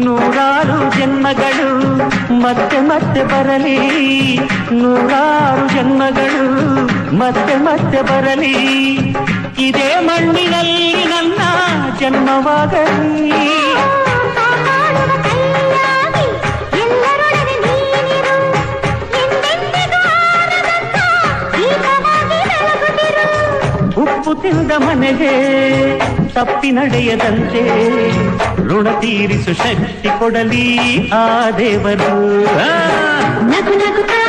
ನೂರಾರು ಜನ್ಮಗಳು ಮತ್ತೆ ಮತ್ತೆ ಬರಲಿ, ನೂರಾರು ಜನ್ಮಗಳು ಮತ್ತೆ ಮತ್ತೆ ಬರಲಿ, ಇದೇ ಮಣ್ಣಿನಲ್ಲಿ ನನ್ನ ಜನ್ಮವಾಗಲಿ. ಉಪ್ಪು ತಿಂದ ಮನೆಗೆ ತಪ್ಪಿ ನಡೆಯದಂತೆ ಋಣ ತೀರಿಸು ಶಕ್ತಿ ಕೊಡಲಿ ಆ ದೇವರು. ನಗು ನಗುತ್ತಾ